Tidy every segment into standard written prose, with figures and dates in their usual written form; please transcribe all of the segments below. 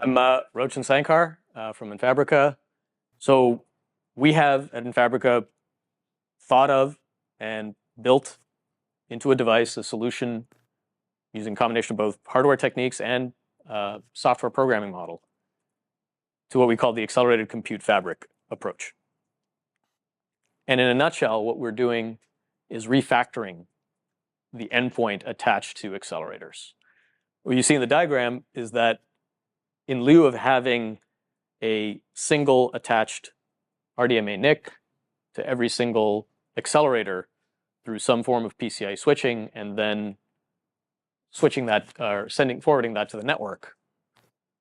I'm Rochan Sankar from Enfabrica. So we have at Enfabrica thought of and built into a device a solution using a combination of both hardware techniques and software programming model to what we call the accelerated compute fabric approach. And in a nutshell, what we're doing is refactoring the endpoint attached to accelerators. What you see in the diagram is that in lieu of having a single attached RDMA NIC to every single accelerator through some form of PCIe switching and then switching that or forwarding that to the network,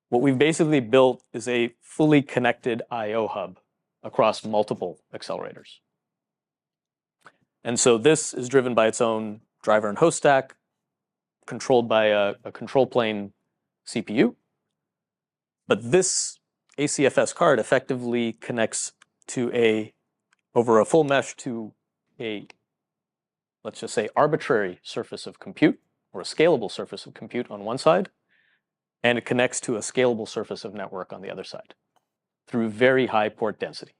what we've basically built is a fully connected I/O hub across multiple accelerators. And so this is driven by its own driver and host stack, controlled by a control plane CPU. But this ACFS card effectively connects to over a full mesh to a, let's just say, arbitrary surface of compute, or a scalable surface of compute on one side, and it connects to a scalable surface of network on the other side through very high port density.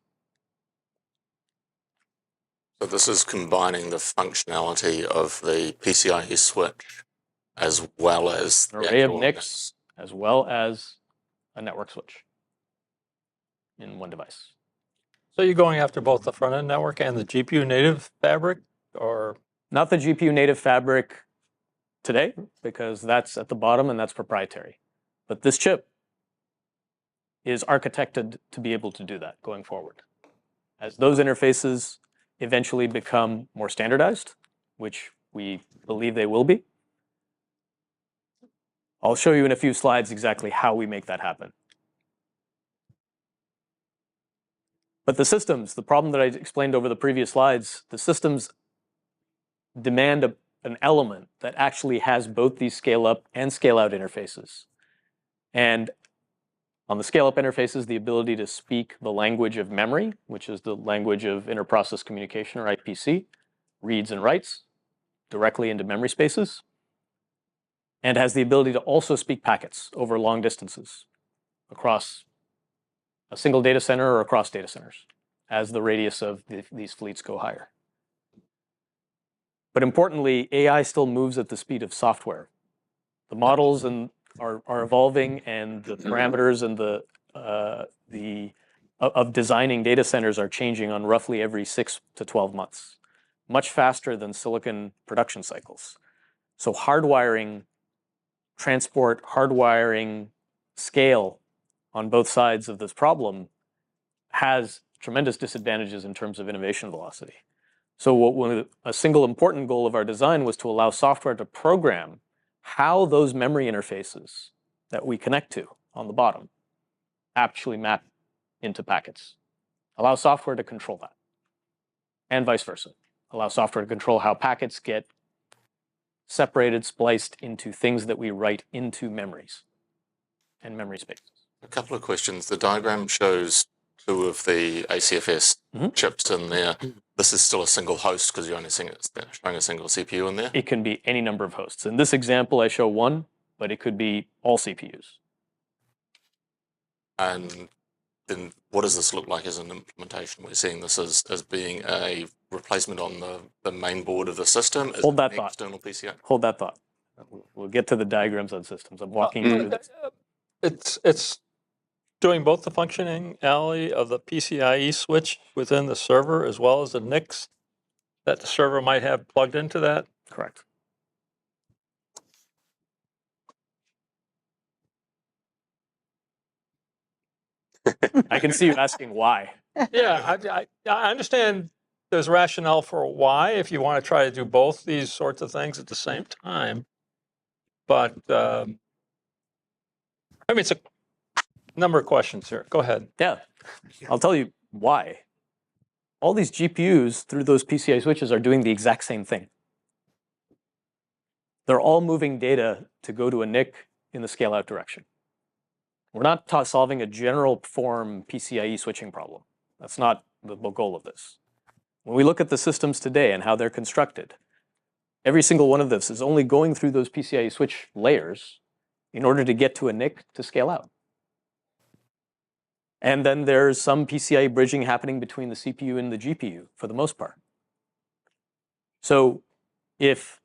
So this is combining the functionality of the PCIe switch as well as an array of NICs, as well as a network switch in one device. So you're going after both the front-end network and the GPU native fabric, or? Not the GPU native fabric today, because that's at the bottom and that's proprietary. But this chip is architected to be able to do that going forward. As those interfaces eventually become more standardized, which we believe they will be, I'll show you in a few slides exactly how we make that happen. But the systems, the problem that I explained over the previous slides, the systems demand an element that actually has both these scale-up and scale-out interfaces. And on the scale-up interfaces, the ability to speak the language of memory, which is the language of inter-process communication, or IPC, reads and writes directly into memory spaces, and has the ability to also speak packets over long distances across a single data center or across data centers as the radius of these fleets go higher. But importantly, AI still moves at the speed of software. The models are evolving, and the parameters and of designing data centers are changing on roughly every 6 to 12 months, much faster than silicon production cycles. So hardwiring, transport, hardwiring, scale on both sides of this problem has tremendous disadvantages in terms of innovation velocity. So a single important goal of our design was to allow software to program how those memory interfaces that we connect to on the bottom actually map into packets. Allow software to control that, and vice versa. Allow software to control how packets get separated, spliced into things that we write into memories and memory spaces. A couple of questions. The diagram shows two of the ACFS chips in there. This is still a single host because you're only showing a single CPU in there? It can be any number of hosts. In this example, I show one, but it could be all CPUs. And then what does this look like as an implementation? We're seeing this as being a replacement on the main board of the system. Hold that thought. External PCI? Hold that thought. We'll get to the diagrams on systems. I'm walking you through this. It's doing both the functionality of the PCIe switch within the server as well as the NICs that the server might have plugged into that? Correct. I can see you asking why. Yeah, I understand there's rationale for why if you want to try to do both these sorts of things at the same time. But, I mean, it's a number of questions here. Go ahead. Yeah, I'll tell you why. All these GPUs through those PCIe switches are doing the exact same thing. They're all moving data to go to a NIC in the scale-out direction. We're not solving a general form PCIe switching problem. That's not the goal of this. When we look at the systems today and how they're constructed, every single one of this is only going through those PCIe switch layers in order to get to a NIC to scale out. And then there's some PCIe bridging happening between the CPU and the GPU for the most part. So if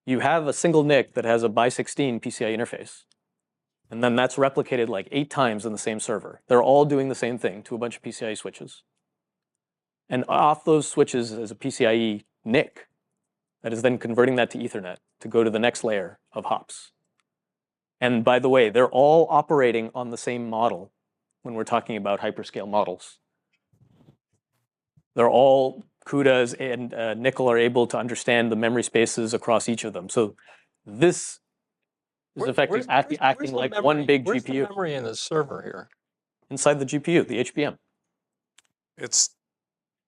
you have a single NIC that has a by 16 PCI interface, and then that's replicated like 8 times in the same server, they're all doing the same thing to a bunch of PCIe switches. And off those switches is a PCIe NIC that is then converting that to Ethernet to go to the next layer of hops. And by the way, they're all operating on the same model when we're talking about hyperscale models. They're all CUDAs and NICL are able to understand the memory spaces across each of them. So this is effectively acting like one big Where's GPU. the memory in the server here? Inside the GPU, the HBM.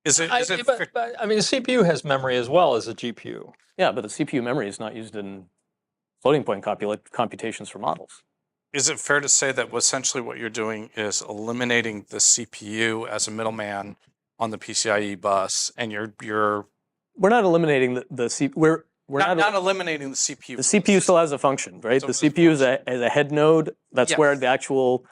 But, I mean, the CPU has memory as well as a GPU. Yeah, but the CPU memory is not used in floating point computations for models. Is it fair to say that essentially what you're doing is eliminating the CPU as a middleman on the PCIe bus, and you're We're not eliminating the CPU. We're not eliminating the CPU. The CPU still has a function, right? The CPU is a head node. That's where the actual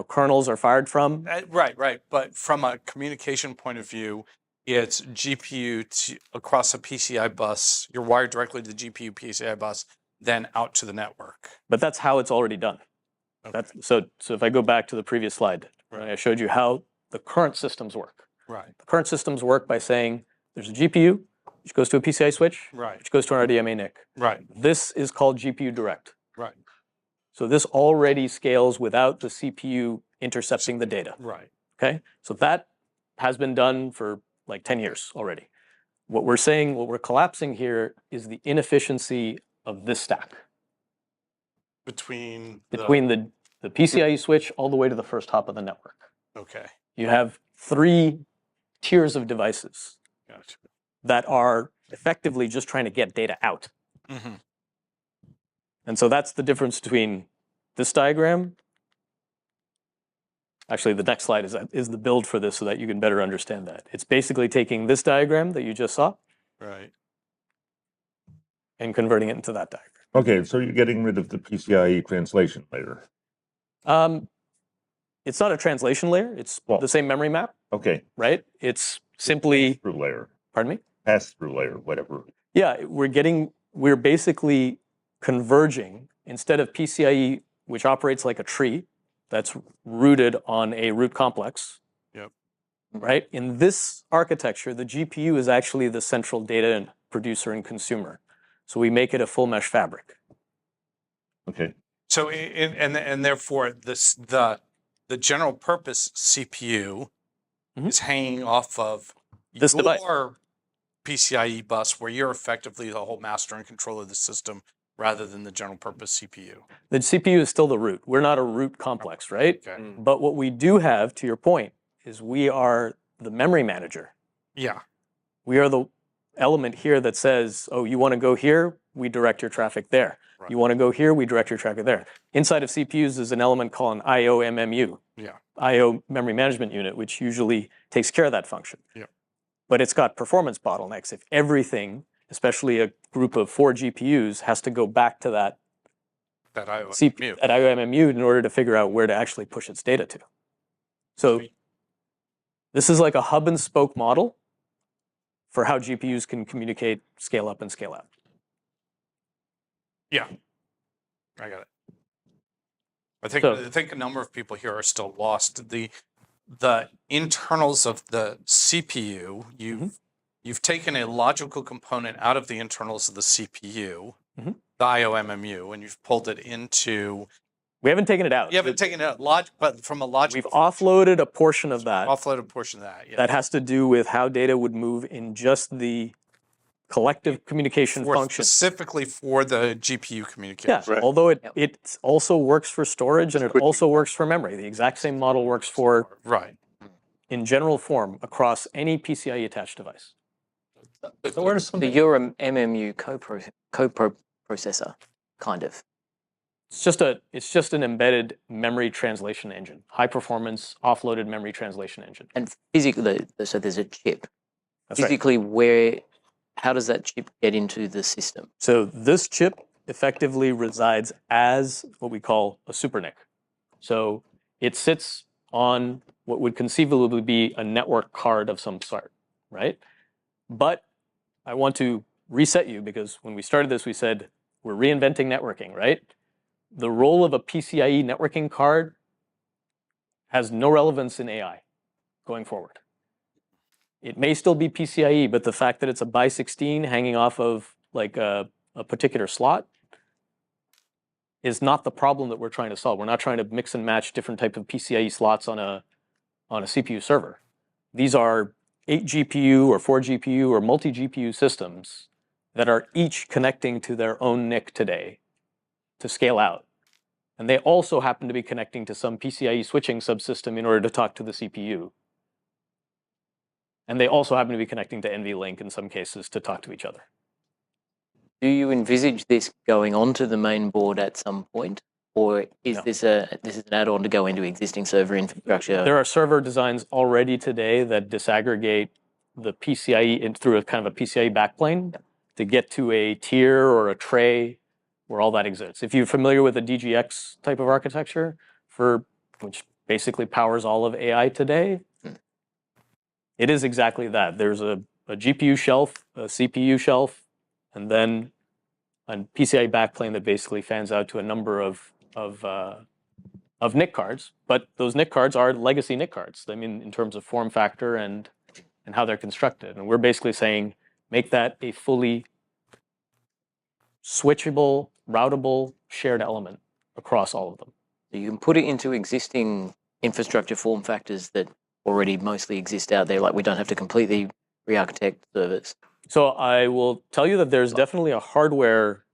kernels are fired from. Right. But from a communication point of view, it's GPU across a PCI bus. You're wired directly to the GPU PCI bus, then out to the network. But that's how it's already done. Okay. So if I go back to the previous slide, right, I showed you how the current systems work. Right. The current systems work by saying there's a GPU, which goes to a PCI switch, Right. which goes to an RDMA NIC. Right. This is called GPU direct. Right. So this already scales without the CPU intercepting the data. Right. Okay, so that has been done for like 10 years already. What we're collapsing here is the inefficiency of this stack. Between the PCIe switch all the way to the first hop of the network. Okay. You have 3 tiers of devices Gotcha. that are effectively just trying to get data out. Mm-hmm. And so that's the difference between this diagram. Actually, the next slide is the build for this so that you can better understand that. It's basically taking this diagram that you just saw Right. and converting it into that diagram. Okay, so you're getting rid of the PCIe translation layer. It's not a translation layer. It's the same memory map, Okay, right? It's simply, through layer, pardon me? pass-through layer, whatever. Yeah, we're basically converging, instead of PCIe, which operates like a tree that's rooted on a root complex. Yep. Right? In this architecture, the GPU is actually the central data producer and consumer. So we make it a full mesh fabric. Okay, So and therefore the general purpose CPU is hanging off of This your device. PCIe bus, where you're effectively the whole master and control of the system, rather than the general purpose CPU. The CPU is still the root. We're not a root complex, right? Okay. But what we do have, to your point, is we are the memory manager. Yeah. We are the element here that says, oh, you want to go here, we direct your traffic there. Right. You want to go here, we direct your traffic there. Inside of CPUs is an element called an IO MMU, Yeah. IO memory management unit, which usually takes care of that function. Yeah. But it's got performance bottlenecks. If everything, especially a group of 4 GPUs, has to go back to that IO MMU in order to figure out where to actually push its data to. So this is like a hub and spoke model for how GPUs can communicate, scale up and scale out. Yeah. I got it. I think a number of people here are still lost. The internals of the CPU, you've taken a logical component out of the internals of the CPU, the IO MMU, and you've pulled it into. We haven't taken it out. You haven't taken it out, but from a logic. We've offloaded a portion of that. Offloaded a portion of that. Yeah. That has to do with how data would move in just the collective communication function. Specifically for the GPU communication. Yeah, although it also works for storage and it also works for memory. The exact same model works for, in general form, across any PCIe attached device. So where does So you're an MMU co-processor, kind of. It's just an embedded memory translation engine, high performance offloaded memory translation engine. And physically, so there's a chip. That's right. Physically, how does that chip get into the system? So this chip effectively resides as what we call a super NIC. So it sits on what would conceivably be a network card of some sort, right? But I want to reset you because when we started this, we said we're reinventing networking, right? The role of a PCIe networking card has no relevance in AI going forward. It may still be PCIe, but the fact that it's a by 16 hanging off of like a particular slot is not the problem that we're trying to solve. We're not trying to mix and match different type of PCIe slots on a CPU server. These are 8 GPU or 4 GPU or multi-GPU systems that are each connecting to their own NIC today to scale out. And they also happen to be connecting to some PCIe switching subsystem in order to talk to the CPU. And they also happen to be connecting to NVLink in some cases to talk to each other. Do you envisage this going onto the main board at some point? Or is No. this is an add-on to go into existing server infrastructure? There are server designs already today that disaggregate the PCIe through a kind of a PCIe backplane to get to a tier or a tray where all that exists. If you're familiar with a DGX type of architecture, which basically powers all of AI today, it is exactly that. There's a GPU shelf, a CPU shelf, and then a PCIe backplane that basically fans out to a number of NIC cards. But those NIC cards are legacy NIC cards. I mean, in terms of form factor and how they're constructed. And we're basically saying, make that a fully switchable, routable, shared element across all of them. So you can put it into existing infrastructure form factors that already mostly exist out there. Like we don't have to completely re-architect servers. So I will tell you that there's definitely a hardware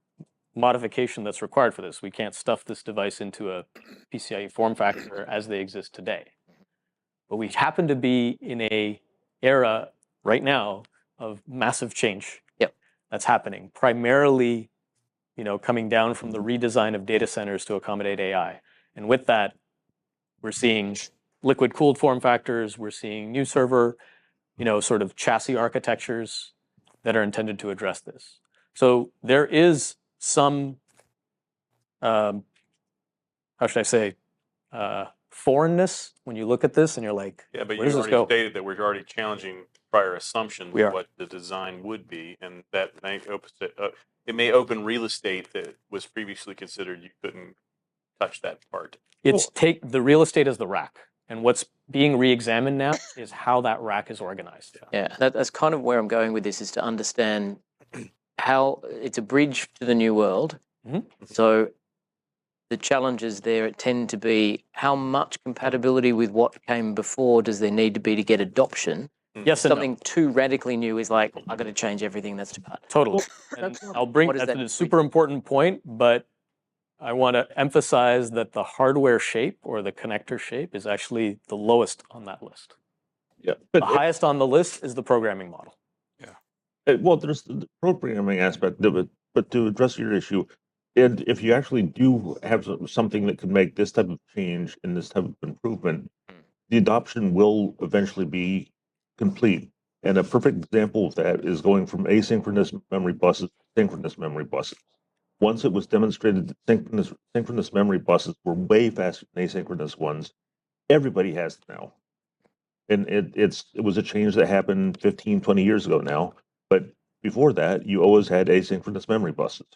modification that's required for this. We can't stuff this device into a PCIe form factor as they exist today. But we happen to be in a era right now of massive change that's happening, primarily coming down from the redesign of data centers to accommodate AI. And with that, we're seeing liquid-cooled form factors, we're seeing new server, sort of chassis architectures that are intended to address this. So there is some, how should I say, foreignness when you look at this and you're like, yeah, but where you does this already go? stated that we're already challenging prior assumptions We are. of what the design would be, and that may it may open real estate that was previously considered you couldn't touch that part. It's the real estate as the rack. And what's being re-examined now is how that rack is organized. Yeah, that's kind of where I'm going with this, is to understand how it's a bridge to the new world. So the challenges there tend to be how much compatibility with what came before does there need to be to get adoption? Yes and Something too radically new is like, I've got to change everything that's too hard. Totally. And What is that's that a super important point, but I want to emphasize that the hardware shape or the connector shape is actually the lowest on that list. Yeah, The highest on the list is the programming model. well, there's the programming aspect of it, but to address your issue, and if you actually do have something that could make this type of change and this type of improvement, the adoption will eventually be complete. And a perfect example of that is going from asynchronous memory buses to synchronous memory buses. Once it was demonstrated that synchronous memory buses were way faster than asynchronous ones, everybody has them now. And it was a change that happened 15, 20 years ago now. But before that, you always had asynchronous memory buses.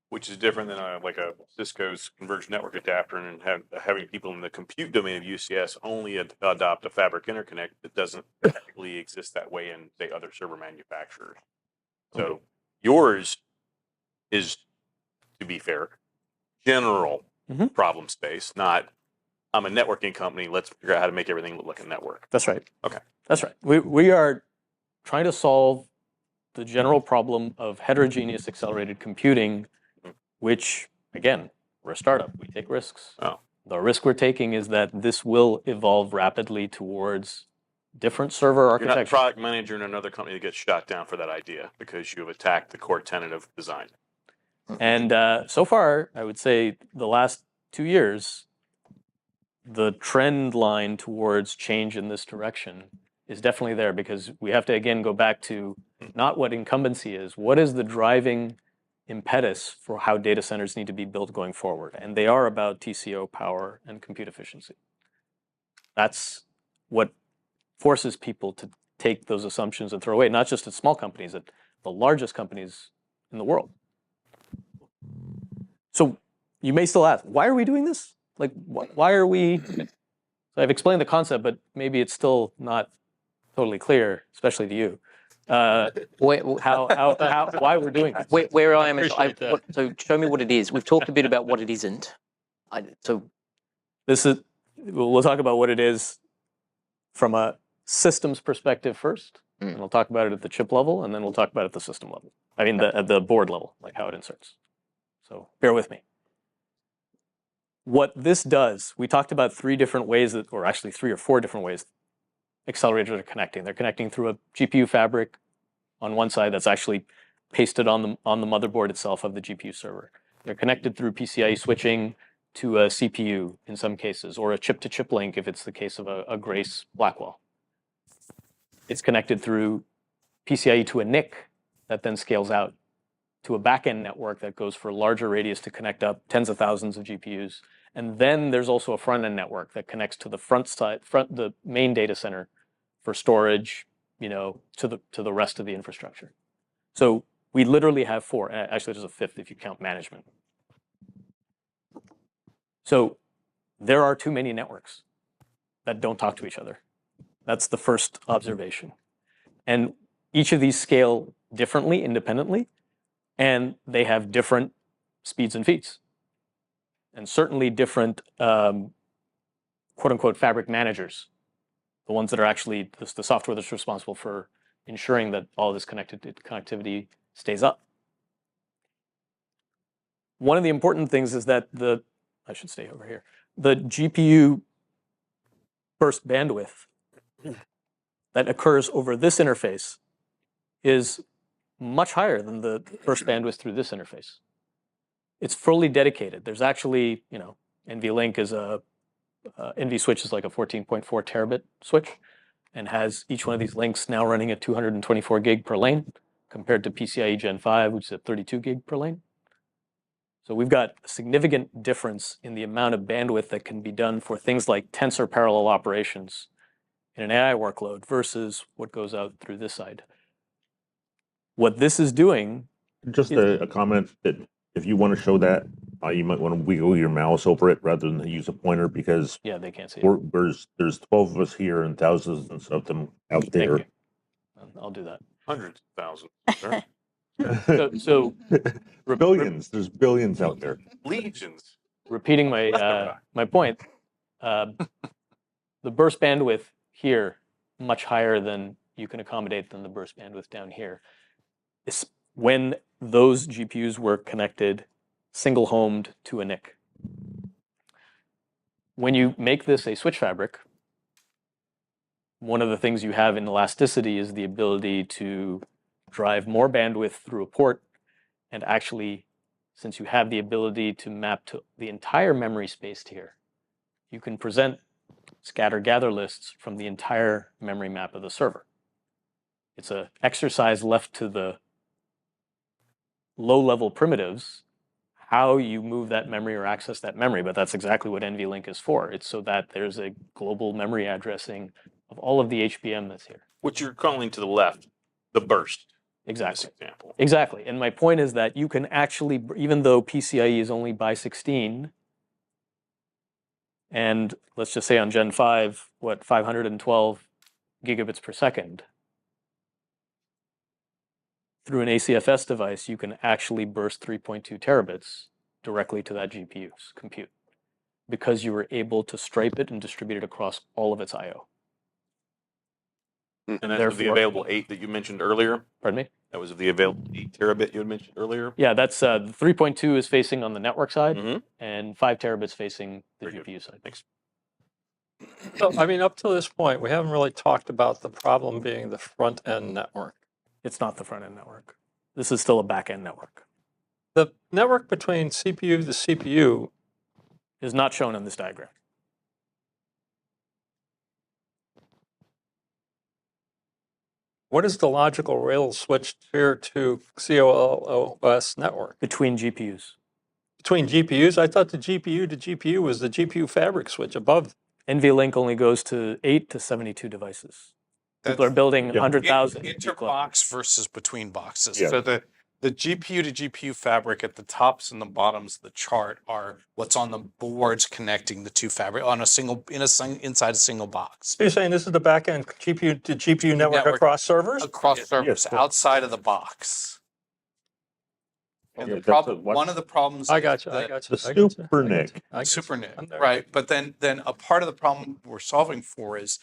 Which is different than like a Cisco's converged network adapter, and having people in the compute domain of UCS only adopt a fabric interconnect that doesn't technically exist that way in, say, other server manufacturers. So yours is, to be fair, general problem space, not I'm a networking company, let's figure out how to make everything look like a network. That's right. Okay. That's right. We are trying to solve the general problem of heterogeneous accelerated computing, which, again, we're a startup. We take risks. Oh. The risk we're taking is that this will evolve rapidly towards different server You're not architecture. the product manager in another company that gets shot down for that idea because you have attacked the core tenet of design. And so far, I would say the last 2 years, the trend line towards change in this direction is definitely there, because we have to, again, go back to not what incumbency is. What is the driving impetus for how data centers need to be built going forward? And they are about TCO, power, and compute efficiency. That's what forces people to take those assumptions and throw away, not just at small companies, at the largest companies in the world. So you may still ask, why are we doing this? Like, why are we? So I've explained the concept, but maybe it's still not totally clear, especially to you. Why we're doing this. Where I am, appreciate that. so show me what it is. We've talked a bit about what it isn't. We'll talk about what it is from a systems perspective first, and we'll talk about it at the chip level, and then we'll talk about it at the system level. I mean, at the board level, like how it inserts. So bear with me. What this does, we talked about 3 different ways that, or actually 3 or 4 different ways accelerators are connecting. They're connecting through a GPU fabric on one side that's actually pasted on the motherboard itself of the GPU server. They're connected through PCIe switching to a CPU in some cases, or a chip-to-chip link if it's the case of a Grace Blackwell. It's connected through PCIe to a NIC that then scales out to a back-end network that goes for larger radius to connect up tens of thousands of GPUs. And then there's also a front-end network that connects to the the main data center for storage, to the rest of the infrastructure. So we literally have 4. Actually, there's a 5th if you count management. So there are too many networks that don't talk to each other. That's the first observation. And each of these scale differently, independently, and they have different speeds and feeds. And certainly different, quote-unquote, fabric managers, the ones that are actually the software that's responsible for ensuring that all this connectivity stays up. One of the important things is that I should stay over here, the GPU burst bandwidth that occurs over this interface is much higher than the burst bandwidth through this interface. It's fully dedicated. There's actually, NVLink is NVSwitch is like a 14.4 terabit switch and has each one of these links now running at 224 gig per lane compared to PCIe Gen 5, which is at 32 gig per lane. So we've got a significant difference in the amount of bandwidth that can be done for things like tensor parallel operations in an AI workload versus what goes out through this side. What this is doing... Just a comment that if you want to show that, you might want to wiggle your mouse over it rather than use a pointer, because yeah, they can't see it. There's 12 of us here and thousands of them out there. Thank you. I'll do that. Hundreds of thousands. Sure. So billions. There's billions out there. Legions. Repeating my point, the burst bandwidth here much higher than you can accommodate than the burst bandwidth down here. It's when those GPUs were connected single-homed to a NIC. When you make this a switch fabric, one of the things you have in elasticity is the ability to drive more bandwidth through a port, and actually, since you have the ability to map to the entire memory space here, you can present scatter-gather lists from the entire memory map of the server. It's an exercise left to the low-level primitives, how you move that memory or access that memory, but that's exactly what NVLink is for. It's so that there's a global memory addressing of all of the HBM that's here. What you're calling to the left, the burst. Exactly. Example. Exactly. And my point is that you can actually, even though PCIe is only by 16, and let's just say on Gen 5, 512 gigabits per second, through an ACFS device, you can actually burst 3.2 terabits directly to that GPU's compute because you were able to stripe it and distribute it across all of its I/O. And that's of the available 8 that you mentioned earlier? Pardon me? That was of the available 8 terabit you had mentioned earlier? Yeah, that's the 3.2 is facing on the network side, and 5 terabits facing the GPU side. Thanks. So, I mean, up to this point, we haven't really talked about the problem being the front-end network. It's not the front-end network. This is still a back-end network. The network between CPU to CPU is not shown in this diagram. What is the logical rail switch here to COLOS network? Between GPUs. Between GPUs? I thought the GPU to GPU was the GPU fabric switch above. NVLink only goes to 8 to 72 devices. People are That's building Yeah. 100,000. interbox versus between boxes. Yeah. So the GPU to GPU fabric at the tops and the bottoms of the chart are what's on the boards connecting the two fabric on a single inside a single box. So you're saying this is the back-end GPU to GPU network across servers? Across servers, Yes. outside of the box. And Yeah, the that's problem, what- one of the problems I is got you. I that- got you. The I got you, super I got NIC. you, I got Super you. NIC, I'm there. right? But then a part of the problem we're solving for is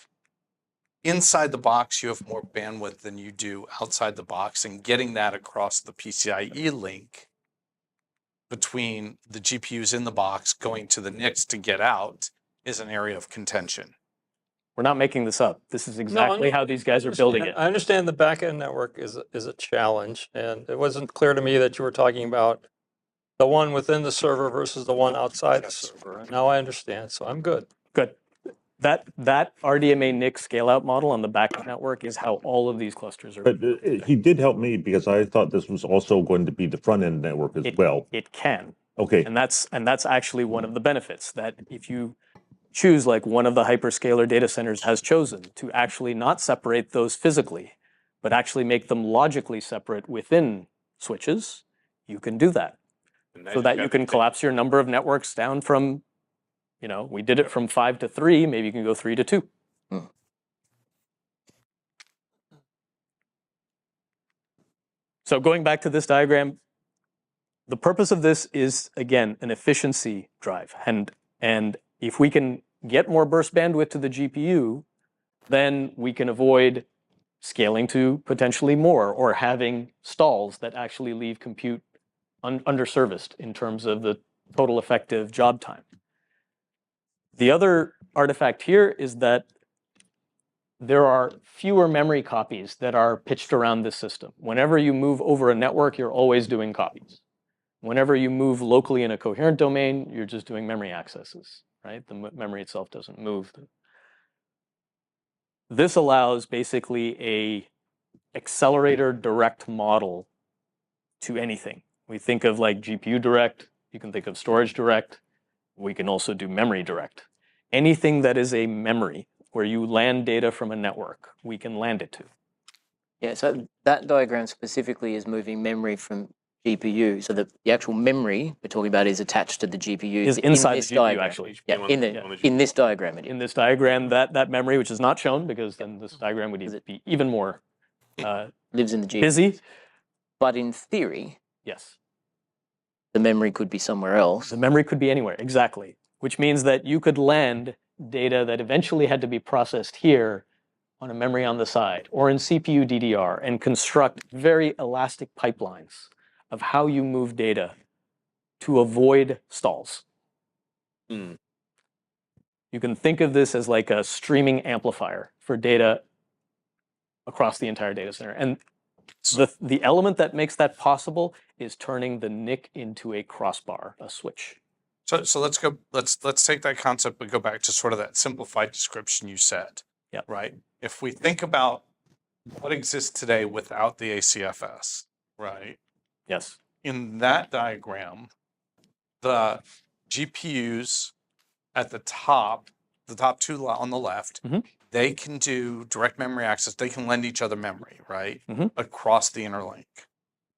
inside the box you have more bandwidth than you do outside the box, and getting that across the PCIe link between the GPUs in the box going to the NICs to get out is an area of contention. We're not making this up. This is exactly how these guys are building it. I understand the back-end network is a challenge, and it wasn't clear to me that you were talking about the one within the server versus the one outside the server. And now I understand, so I'm good. Good. That RDMA NIC scale-out model on the back network is how all of these clusters are. But he did help me because I thought this was also going to be the front end network as well. It can. Okay. And that's actually one of the benefits, that if you choose, like one of the hyperscaler data centers has chosen, to actually not separate those physically, but actually make them logically separate within switches, you can do that. So that you can collapse your number of networks down from, we did it from 5 to 3, maybe you can go 3 to 2. So going back to this diagram, the purpose of this is, again, an efficiency drive. And if we can get more burst bandwidth to the GPU, then we can avoid scaling to potentially more, or having stalls that actually leave compute underserviced in terms of the total effective job time. The other artifact here is that there are fewer memory copies that are pitched around this system. Whenever you move over a network, you're always doing copies. Whenever you move locally in a coherent domain, you're just doing memory accesses, right? The memory itself doesn't move. This allows basically a accelerator direct model to anything. We think of like GPU direct, you can think of storage direct, we can also do memory direct. Anything that is a memory, where you land data from a network, we can land it to. Yeah, so that diagram specifically is moving memory from GPU. So the actual memory we're talking about is attached to the GPU. Is inside this the GPU, diagram. actually. Yeah, in this diagram it is. In this diagram, that memory, which is not shown, because then this diagram would be even more lives in the GPU. busy. But in theory, Yes. the memory could be somewhere else. The memory could be anywhere, exactly. Which means that you could land data that eventually had to be processed here on a memory on the side, or in CPU DDR, and construct very elastic pipelines of how you move data to avoid stalls. You can think of this as like a streaming amplifier for data across the entire data center. And the element that makes that possible is turning the NIC into a crossbar, a switch. So let's take that concept but go back to sort of that simplified description you said. Yeah. Right. If we think about what exists today without the ACFS, right? Yes. In that diagram, the GPUs at the top two on the left, they can do direct memory access. They can lend each other memory, right? Across the interlink.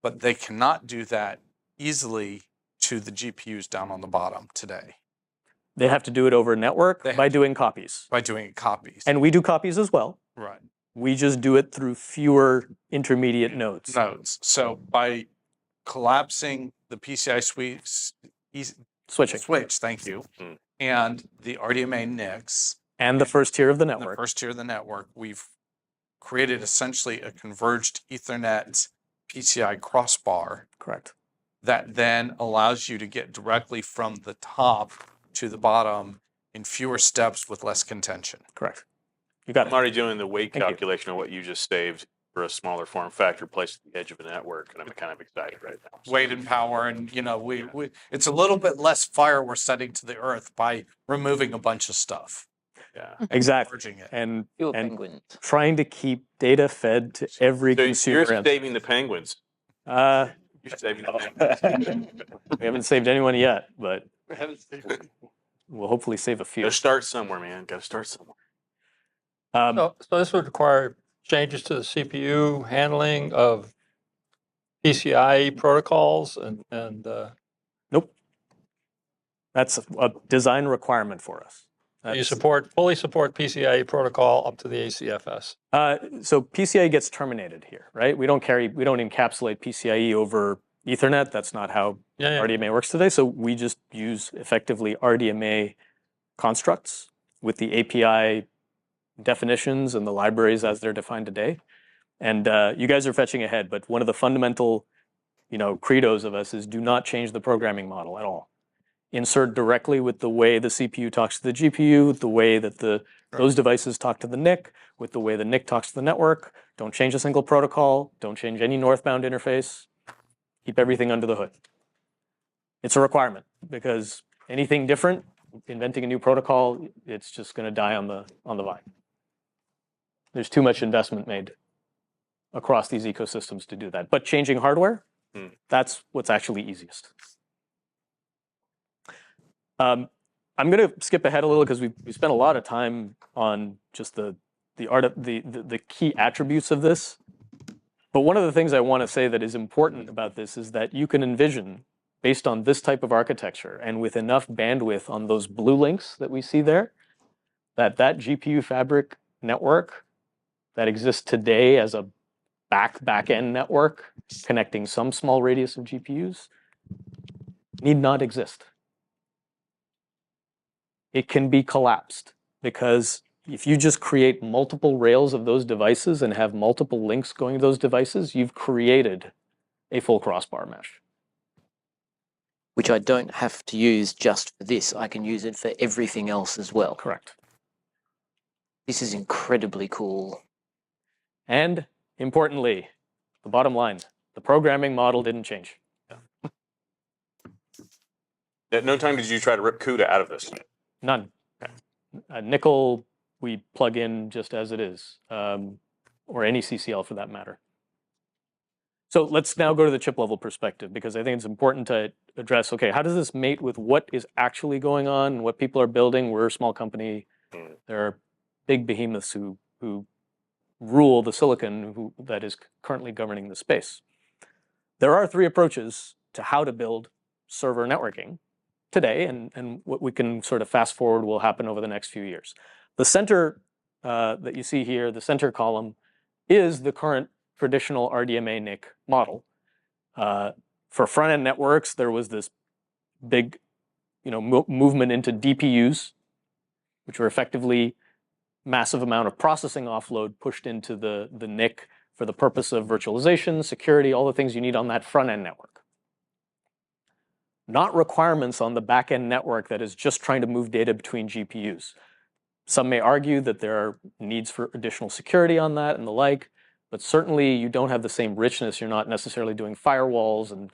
But they cannot do that easily to the GPUs down on the bottom today. They have to do it over a network by doing copies. By doing copies. And we do copies as well. Right. We just do it through fewer intermediate nodes. So by collapsing the PCI switch, thank you, and the RDMA NICs, and the first tier of the network. We've created essentially a converged Ethernet PCI crossbar. Correct. That then allows you to get directly from the top to the bottom in fewer steps with less contention. Correct. You got it. I'm already doing the weight calculation of what you just saved for a smaller form factor placed at the edge of a network, and I'm kind of excited right now. So, weight and power, and we it's a little bit less fire we're setting to the earth by removing a bunch of stuff. yeah. Exactly. Merging it. And Penguins. trying to keep data fed to every So consumer. you're saving the penguins. We You're saving the penguins. haven't saved anyone yet, but we'll hopefully save a few. Gotta start somewhere, man. Gotta start somewhere. So this would require changes to the CPU handling of PCIe protocols and Nope. That's a design requirement for us. you fully support PCIe protocol up to the ACFS. So PCIe gets terminated here, right? We don't encapsulate PCIe over Ethernet. That's not how RDMA works today. So we just use effectively RDMA constructs with the API definitions and the libraries as they're defined today. And you guys are fetching ahead, but one of the fundamental, credos of us is do not change the programming model at all. Insert directly with the way the CPU talks to the GPU, the way that those devices talk to the NIC, with the way the NIC talks to the network. Don't change a single protocol. Don't change any northbound interface. Keep everything under the hood. It's a requirement because anything different, inventing a new protocol, it's just going to die on the vine. There's too much investment made across these ecosystems to do that. But changing hardware, that's what's actually easiest. I'm going to skip ahead a little because we spent a lot of time on just the key attributes of this. But one of the things I want to say that is important about this is that you can envision, based on this type of architecture and with enough bandwidth on those blue links that we see there, that GPU fabric network that exists today as a back-end network connecting some small radius of GPUs need not exist. It can be collapsed because if you just create multiple rails of those devices and have multiple links going to those devices, you've created a full crossbar mesh. Which I don't have to use just for this. I can use it for everything else as well. Correct. This is incredibly cool. And importantly, the bottom line, the programming model didn't change. At no time did you try to rip CUDA out of this? None. Okay. Nickel, we plug in just as it is, or any CCL for that matter. So let's now go to the chip level perspective, because I think it's important to address, okay, how does this mate with what is actually going on and what people are building? We're a small company. There are big behemoths who rule the silicon that is currently governing the space. There are three approaches to how to build server networking today, and what we can sort of fast forward will happen over the next few years. The center that you see here, the center column, is the current traditional RDMA NIC model. For front-end networks, there was this big movement into DPUs, which were effectively massive amount of processing offload pushed into the NIC for the purpose of virtualization, security, all the things you need on that front-end network. Not requirements on the back-end network that is just trying to move data between GPUs. Some may argue that there are needs for additional security on that and the like, but certainly you don't have the same richness. You're not necessarily doing firewalls, and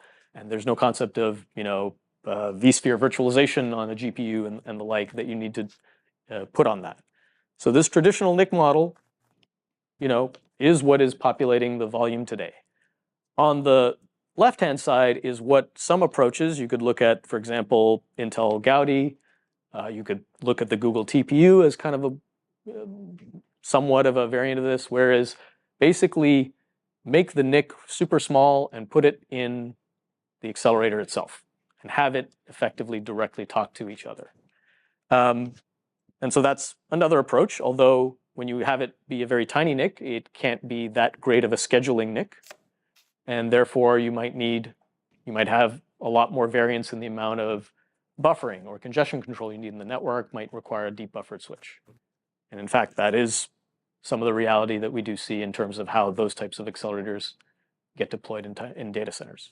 there's no concept of vSphere virtualization on a GPU and the like that you need to put on that. So this traditional NIC model, is what is populating the volume today. On the left-hand side is what some approaches, you could look at, for example, Intel Gaudi. You could look at the Google TPU as kind of somewhat of a variant of this, whereas basically make the NIC super small and put it in the accelerator itself and have it effectively directly talk to each other. And so that's another approach, although when you have it be a very tiny NIC, it can't be that great of a scheduling NIC. And therefore you might have a lot more variance in the amount of buffering or congestion control you need in the network, might require a deep buffered switch. And in fact, that is some of the reality that we do see in terms of how those types of accelerators get deployed in data centers.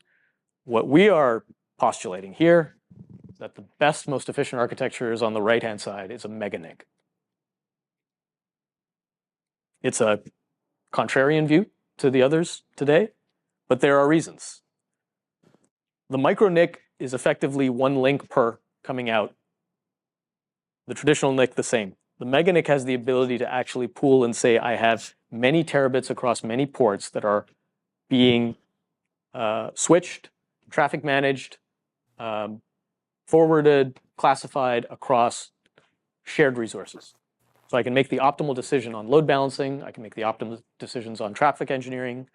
What we are postulating here is that the best, most efficient architecture is on the right-hand side. It's a mega NIC. It's a contrarian view to the others today, but there are reasons. The micro NIC is effectively one link per coming out. The traditional NIC, the same. The mega NIC has the ability to actually pool and say, I have many terabits across many ports that are being switched, traffic managed, forwarded, classified across shared resources. So I can make the optimal decision on load balancing. I can make the optimal decisions on traffic engineering.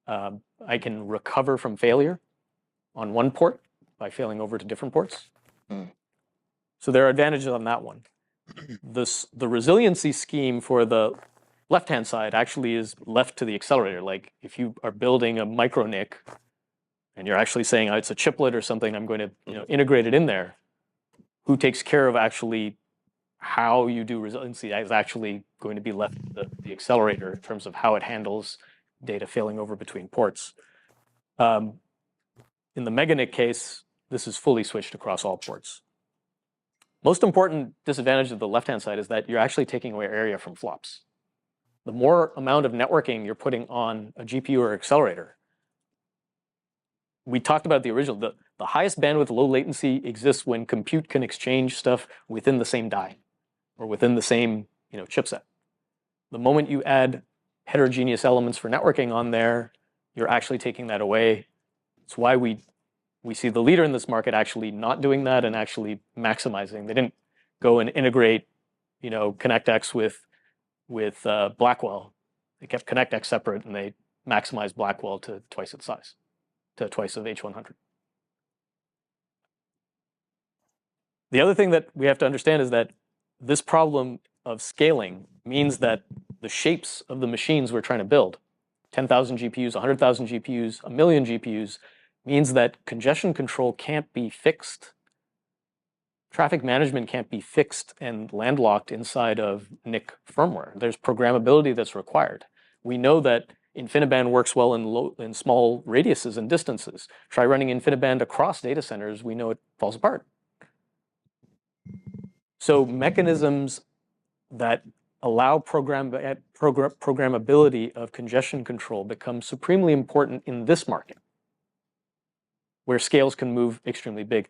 I can recover from failure on one port by failing over to different ports. So there are advantages on that one. The resiliency scheme for the left-hand side actually is left to the accelerator. Like if you are building a micro NIC and you're actually saying, oh, it's a chiplet or something, I'm going to integrate it in there. Who takes care of actually how you do resiliency is actually going to be left to the accelerator in terms of how it handles data failing over between ports. In the MegaNIC case, this is fully switched across all ports. Most important disadvantage of the left-hand side is that you're actually taking away area from flops. The more amount of networking you're putting on a GPU or accelerator, we talked about the original, the highest bandwidth, low latency exists when compute can exchange stuff within the same die or within the same chipset. The moment you add heterogeneous elements for networking on there, you're actually taking that away. It's why we see the leader in this market actually not doing that and actually maximizing. They didn't go and integrate, ConnectX with Blackwell. They kept ConnectX separate and they maximized Blackwell to twice its size, to twice of H100. The other thing that we have to understand is that this problem of scaling means that the shapes of the machines we're trying to build, 10,000 GPUs, 100,000 GPUs, 1 million GPUs, means that congestion control can't be fixed. Traffic management can't be fixed and landlocked inside of NIC firmware. There's programmability that's required. We know that InfiniBand works well in small radiuses and distances. Try running InfiniBand across data centers, we know it falls apart. So mechanisms that allow programmability of congestion control become supremely important in this market, where scales can move extremely big.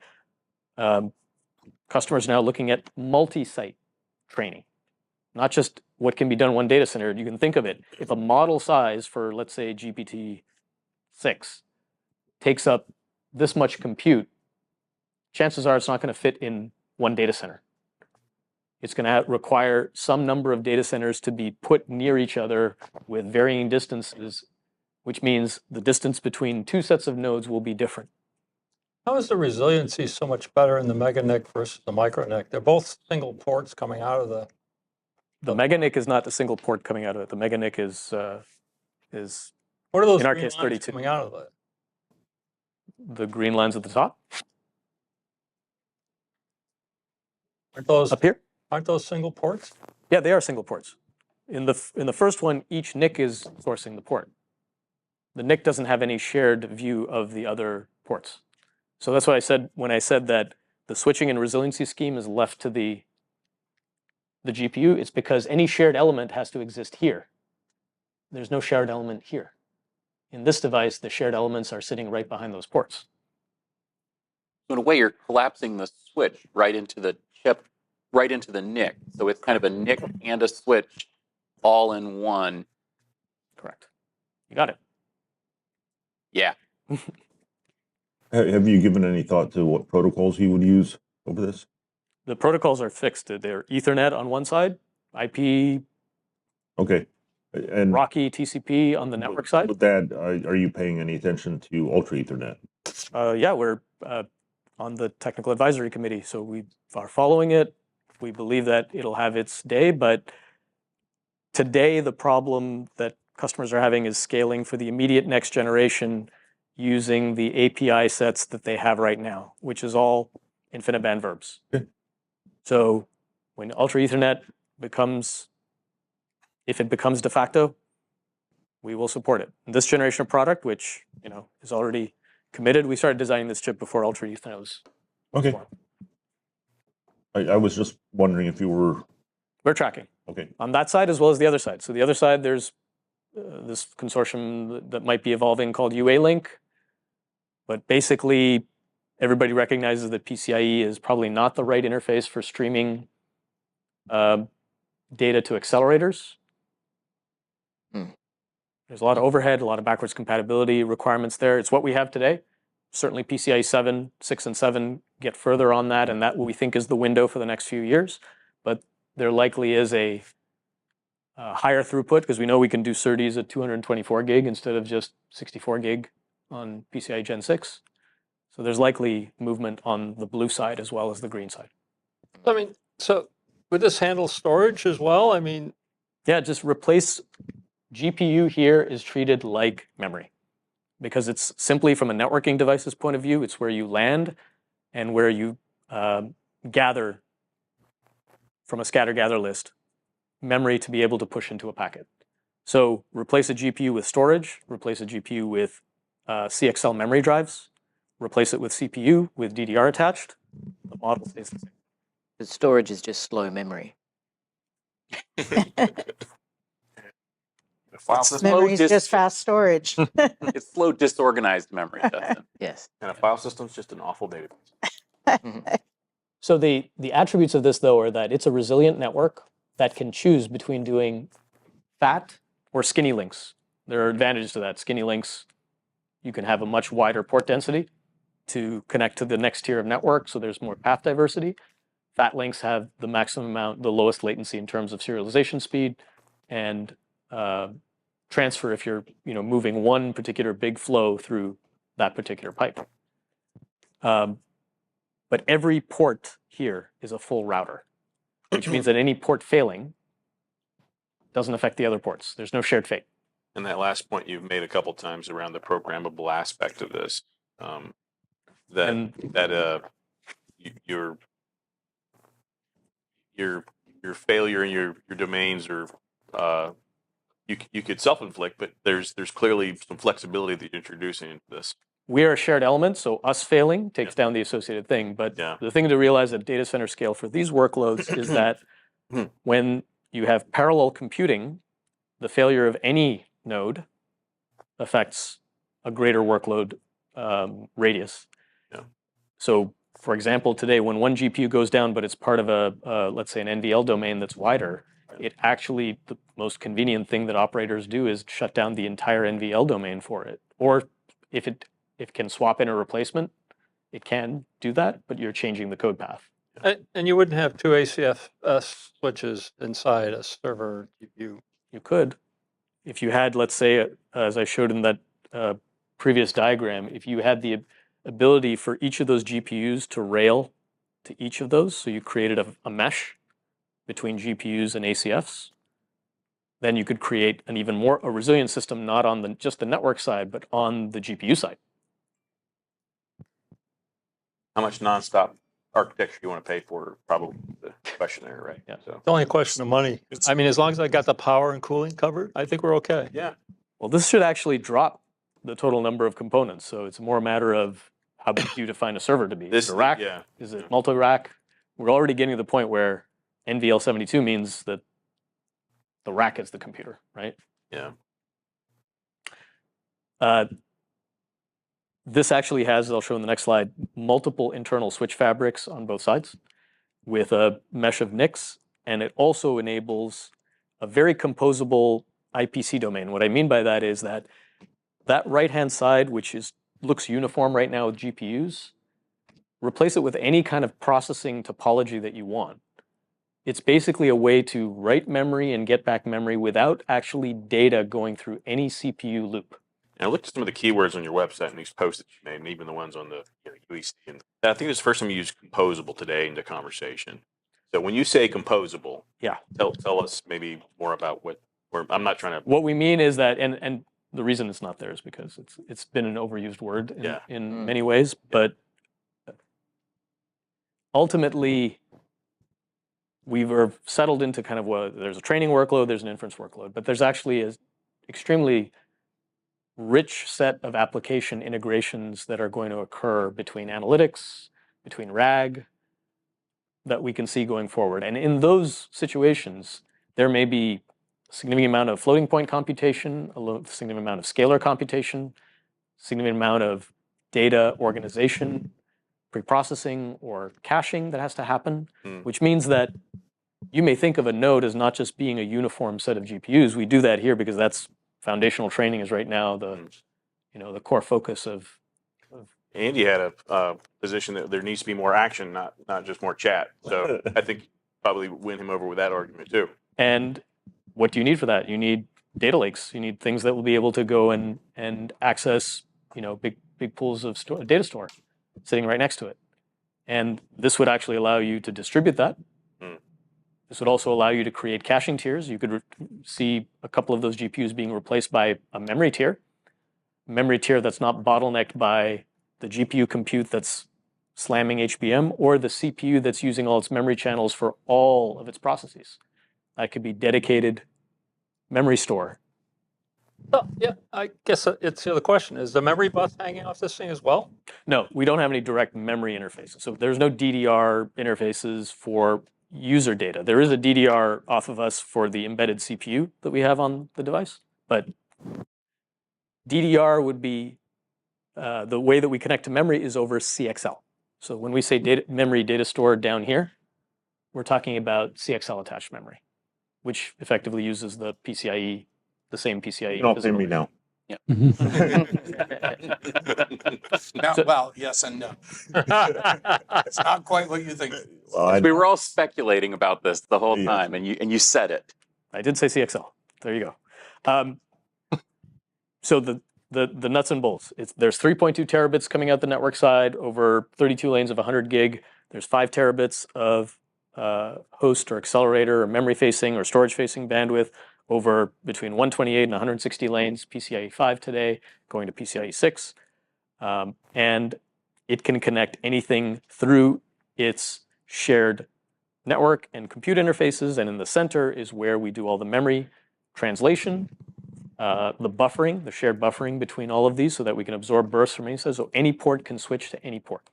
Customers are now looking at multi-site training, not just what can be done in one data center. You can think of it, if a model size for, let's say, GPT-6 takes up this much compute, chances are it's not going to fit in one data center. It's going to require some number of data centers to be put near each other with varying distances, which means the distance between two sets of nodes will be different. How is the resiliency so much better in the MegaNIC versus the microNIC? They're both single ports coming out of the... The MegaNIC is not the single port coming out of it. The MegaNIC is what are those in our green case, lines 32. coming out of it? The green lines at the top? Aren't those Up here? Aren't those single ports? Yeah, they are single ports. In the first one, each NIC is sourcing the port. The NIC doesn't have any shared view of the other ports. So that's what I said when I said that the switching and resiliency scheme is left to the GPU. It's because any shared element has to exist here. There's no shared element here. In this device, the shared elements are sitting right behind those ports. So in a way, you're collapsing the switch right into the chip, right into the NIC. So it's kind of a NIC and a switch all in one. Correct. You got it. Yeah. Have you given any thought to what protocols you would use over this? The protocols are fixed. They're Ethernet on one side, IP, Okay. And Rocky, TCP on the network side. with that, are you paying any attention to Ultra Ethernet? Yeah, we're on the technical advisory committee, so we are following it. We believe that it'll have its day, but today the problem that customers are having is scaling for the immediate next generation using the API sets that they have right now, which is all InfiniBand verbs. Okay. So when Ultra Ethernet becomes, if it becomes de facto, we will support it. And this generation of product, which is already committed, we started designing this chip before Ultra Ethernet was Okay. formed. I was just wondering if you were... We're tracking. Okay. On that side as well as the other side. So the other side, there's this consortium that might be evolving called UA-Link. But basically, everybody recognizes that PCIe is probably not the right interface for streaming data to accelerators. There's a lot of overhead, a lot of backwards compatibility requirements there. It's what we have today. certainly PCIe 7, 6, and 7 get further on that, and that what we think is the window for the next few years. But there likely is a higher throughput, because we know we can do SerDes at 224 gig instead of just 64 gig on PCIe Gen 6. So there's likely movement on the blue side as well as the green side. I mean, so would this handle storage as well? I mean, yeah, just replace GPU here is treated like memory, because it's simply from a networking device's point of view, it's where you land and where you gather from a scatter-gather list memory to be able to push into a packet. So replace a GPU with storage, replace a GPU with CXL memory drives, replace it with CPU with DDR attached, the model stays the same. The storage is just slow memory. Memory is just fast storage. It's slow, disorganized memory. Justin. Yes. And a file system's just an awful database. So the attributes of this, though, are that it's a resilient network that can choose between doing fat or skinny links. There are advantages to that. Skinny links, you can have a much wider port density to connect to the next tier of network, so there's more path diversity. Fat links have the maximum amount, the lowest latency in terms of serialization speed and transfer if you're moving one particular big flow through that particular pipe. But every port here is a full router, which means that any port failing doesn't affect the other ports. There's no shared fate. And that last point you've made a couple times around the programmable aspect of this, your failure in your domains are you could self-inflict, but there's clearly some flexibility that you're introducing into this. We are a shared element, so us failing takes down the associated thing. But the thing to realize at data center scale for these workloads is that when you have parallel computing, the failure of any node affects a greater workload radius. Yeah. So, for example, today when one GPU goes down, but it's part of a let's say an NVL domain that's wider, it actually, the most convenient thing that operators do is shut down the entire NVL domain for it. Or if it can swap in a replacement, it can do that, but you're changing the code path. and you wouldn't have two ACFS switches inside a server GPU. You could. If you had, let's say, as I showed in that previous diagram, if you had the ability for each of those GPUs to rail to each of those, so you created a mesh between GPUs and ACFs, then you could create an even more resilient system, not on just the network side, but on the GPU side. How much nonstop architecture you want to pay for? Probably the question there, right? Yeah. So It's only a question of money. I mean, as long as I got the power and cooling covered, I think we're okay. yeah. Well, this should actually drop the total number of components. So it's more a matter of how big do you define a server to be? Is it a rack? Yeah. Is it multi-rack? We're already getting to the point where NVL72 means that the rack is the computer, right? Yeah. This actually has, I'll show in the next slide, multiple internal switch fabrics on both sides with a mesh of NICs, and it also enables a very composable IPC domain. What I mean by that is that right-hand side, which looks uniform right now with GPUs, replace it with any kind of processing topology that you want. It's basically a way to write memory and get back memory without actually data going through any CPU loop. And I looked at some of the keywords on your website and these posts that you made, and even the ones on the UEC. And I think it's the first time you used composable today in the conversation. So when you say composable, tell us maybe more about what. Or I'm not trying to. What we mean is that, and the reason it's not there is because it's been an overused word in many ways, but ultimately we've settled into kind of there's a training workload, there's an inference workload, but there's actually an extremely rich set of application integrations that are going to occur between analytics, between RAG, that we can see going forward. And in those situations, there may be a significant amount of floating point computation, a significant amount of scalar computation, significant amount of data organization, preprocessing, or caching that has to happen, which means that you may think of a node as not just being a uniform set of GPUs. We do that here because that's foundational training is right now the core focus of Andy had a position that there needs to be more action, not just more chat. So I think probably win him over with that argument too. And what do you need for that? You need data lakes. You need things that will be able to go and access, big pools of data store sitting right next to it. And this would actually allow you to distribute that. This would also allow you to create caching tiers. You could see a couple of those GPUs being replaced by a memory tier that's not bottlenecked by the GPU compute that's slamming HBM or the CPU that's using all its memory channels for all of its processes. That could be dedicated memory store. Oh, yeah, I guess it's the other question. Is the memory bus hanging off this thing as well? No, we don't have any direct memory interfaces. So there's no DDR interfaces for user data. There is a DDR off of us for the embedded CPU that we have on the device, but DDR would be the way that we connect to memory is over CXL. So when we say memory data store down here, we're talking about CXL attached memory, which effectively uses the PCIe, the same PCIe. You don't pay me now. Yeah. Now, well, yes and no. It's not quite what you think. Well, We were all speculating about this the whole Yeah. time, and you said it. I did say CXL. There you go. So the nuts and bolts. There's 3.2 terabits coming out the network side over 32 lanes of 100 gig. There's 5 terabits of host or accelerator or memory facing or storage facing bandwidth over between 128 and 160 lanes, PCIe 5 today, going to PCIe 6. And it can connect anything through its shared network and compute interfaces. And in the center is where we do all the memory translation, the buffering, the shared buffering between all of these so that we can absorb bursts from any side. So any port can switch to any port.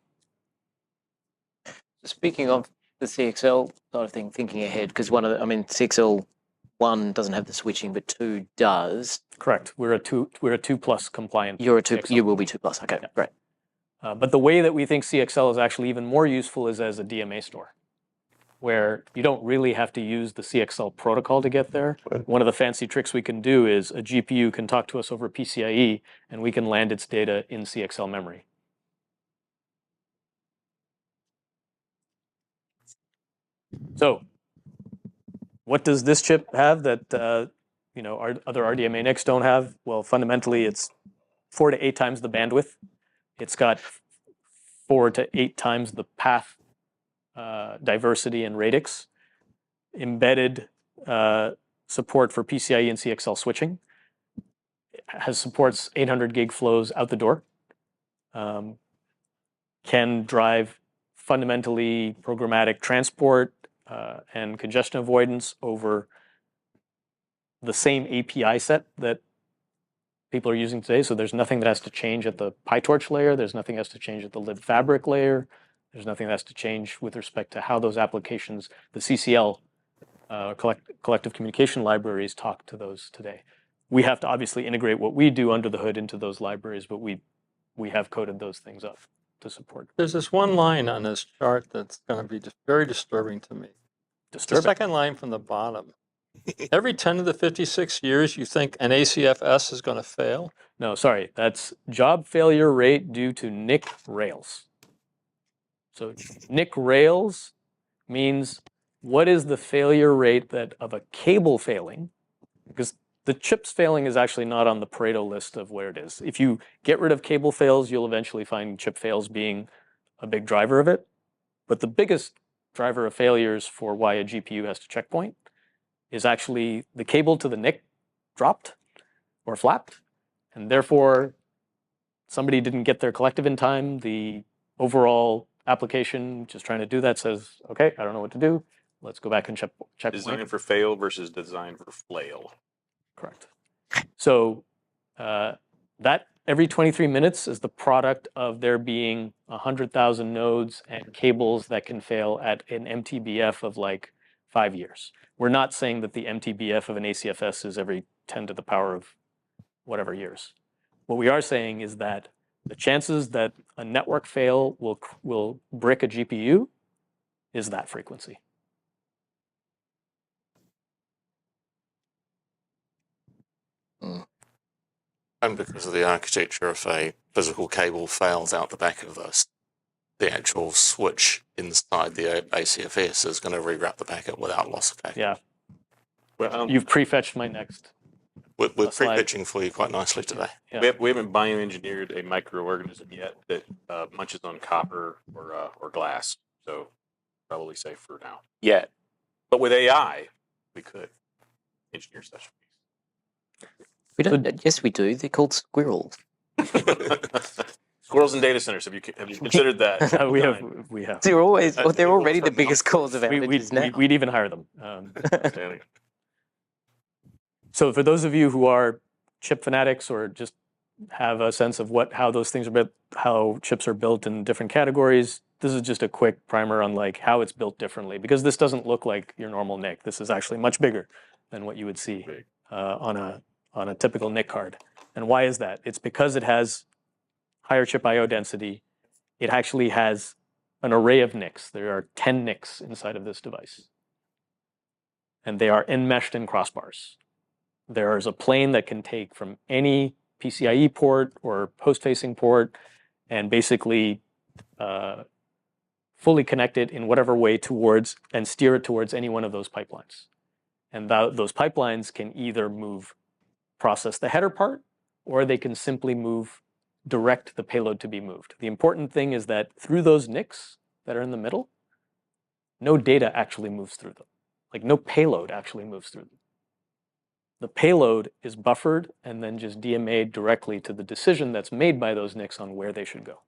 Speaking of the CXL side of thing, thinking ahead, because CXL 1 doesn't have the switching, but 2 does. Correct. We're a 2 plus compliant. You're a 2. CXL. You will be 2 plus. Okay, Yeah. great. But the way that we think CXL is actually even more useful is as a DMA store, where you don't really have to use the CXL protocol to get there. One of the fancy tricks we can do is a GPU can talk to us over PCIe, and we can land its data in CXL memory. So, what does this chip have that our other RDMA NICs don't have? Well, fundamentally, it's 4 to 8 times the bandwidth. It's got 4 to 8 times the path diversity and radix, embedded support for PCIe and CXL switching. It supports 800 gig flows out the door. Can drive fundamentally programmatic transport and congestion avoidance over the same API set that people are using today. So there's nothing that has to change at the PyTorch layer. There's nothing that has to change at the libfabric layer. There's nothing that has to change with respect to how those applications, the CCL, collective communication libraries, talk to those today. We have to obviously integrate what we do under the hood into those libraries, but we have coded those things up to support. There's this one line on this chart that's going to be just very disturbing to me. The second line from the bottom. Every 10 to the 56 years, you think an ACFS is going to fail? No, sorry. That's job failure rate due to NIC rails. So NIC rails means what is the failure rate of a cable failing? Because the chips failing is actually not on the Pareto list of where it is. If you get rid of cable fails, you'll eventually find chip fails being a big driver of it. But the biggest driver of failures for why a GPU has to checkpoint is actually the cable to the NIC dropped or flapped, and therefore somebody didn't get their collective in time. The overall application just trying to do that says, okay, I don't know what to do. Let's go back and check. Design for fail versus design for flail. Correct. So that every 23 minutes is the product of there being 100,000 nodes and cables that can fail at an MTBF of like 5 years. We're not saying that the MTBF of an ACFS is every 10 to the power of whatever years. What we are saying is that the chances that a network fail will brick a GPU is that frequency. And because of the architecture, if a physical cable fails out the back of this, the actual switch inside the ACFS is going to rewrap the packet without loss of packet. Yeah. Well, You've prefetched my next. We're slide. pre-pitching for you quite nicely today. Yeah. we haven't bioengineered a microorganism yet that munches on copper or glass. So probably safe for now. Yet. But with AI, we could engineer such We don't. Yes, we do. They're called squirrels. Squirrels in data centers. Have you considered that? we have. They're always. Well, they're People already the start biggest cause of outages now. We'd even hire them. Outstanding. So for those of you who are chip fanatics or just have a sense of how those things are built, how chips are built in different categories, this is just a quick primer on like how it's built differently, because this doesn't look like your normal NIC. This is actually much bigger than what you would see on a typical NIC card. And why is that? It's because it has higher chip I/O density. It actually has an array of NICs. There are 10 NICs inside of this device, and they are enmeshed in crossbars. There is a plane that can take from any PCIe port or host-facing port and basically fully connect it in whatever way towards and steer it towards any one of those pipelines. And those pipelines can either process the header part, or they can simply direct the payload to be moved. The important thing is that through those NICs that are in the middle, no data actually moves through them. Like no payload actually moves through them. The payload is buffered and then just DMA'd directly to the decision that's made by those NICs on where they should go.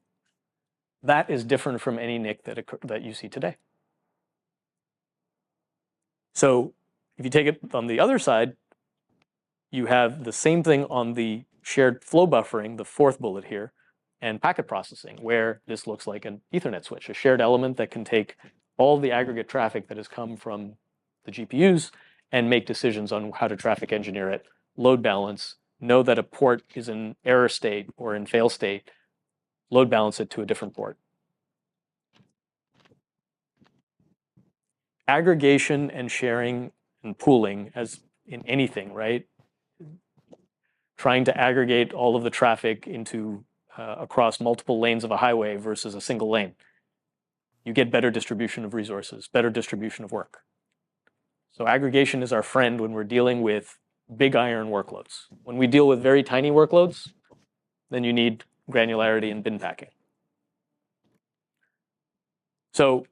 That is different from any NIC that you see today. So if you take it on the other side, you have the same thing on the shared flow buffering, the fourth bullet here, and packet processing, where this looks like an Ethernet switch, a shared element that can take all the aggregate traffic that has come from the GPUs and make decisions on how to traffic engineer it, load balance, know that a port is in error state or in fail state, load balance it to a different port. Aggregation and sharing and pooling, as in anything, right? Trying to aggregate all of the traffic into across multiple lanes of a highway versus a single lane. You get better distribution of resources, better distribution of work. So aggregation is our friend when we're dealing with big iron workloads. When we deal with very tiny workloads, then you need granularity and bin packing. So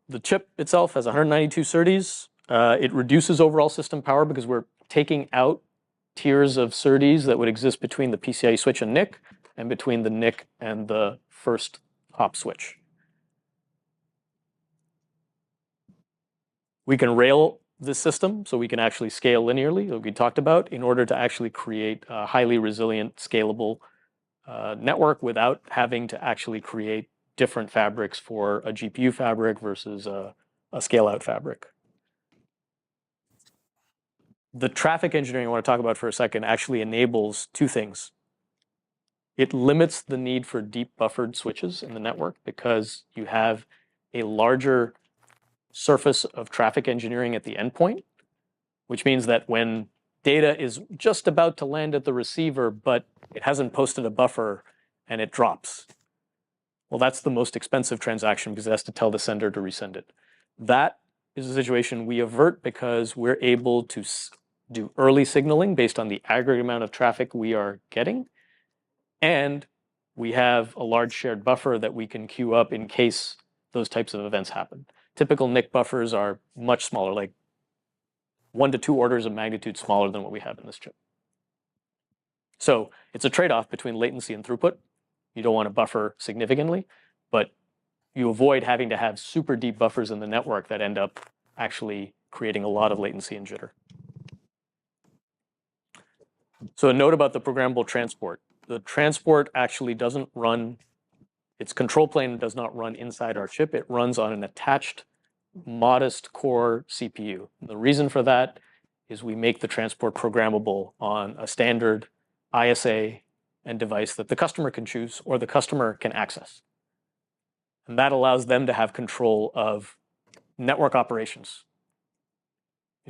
the chip itself has 192 SerDes. It reduces overall system power because we're taking out tiers of SerDes that would exist between the PCIe switch and NIC, and between the NIC and the first hop switch. We can rail this system, so we can actually scale linearly, like we talked about, in order to actually create a highly resilient, scalable network without having to actually create different fabrics for a GPU fabric versus a scale-out fabric. The traffic engineering I want to talk about for a second actually enables two things. It limits the need for deep buffered switches in the network because you have a larger surface of traffic engineering at the endpoint, which means that when data is just about to land at the receiver, but it hasn't posted a buffer and it drops, well, that's the most expensive transaction because it has to tell the sender to resend it. That is a situation we avert because we're able to do early signaling based on the aggregate amount of traffic we are getting, and we have a large shared buffer that we can queue up in case those types of events happen. Typical NIC buffers are much smaller, like 1 to 2 orders of magnitude smaller than what we have in this chip. So it's a trade-off between latency and throughput. You don't want to buffer significantly, but you avoid having to have super deep buffers in the network that end up actually creating a lot of latency and jitter. So a note about the programmable transport. The transport actually doesn't run, its control plane does not run inside our chip. It runs on an attached modest core CPU. The reason for that is we make the transport programmable on a standard ISA and device that the customer can choose or the customer can access. And that allows them to have control of network operations.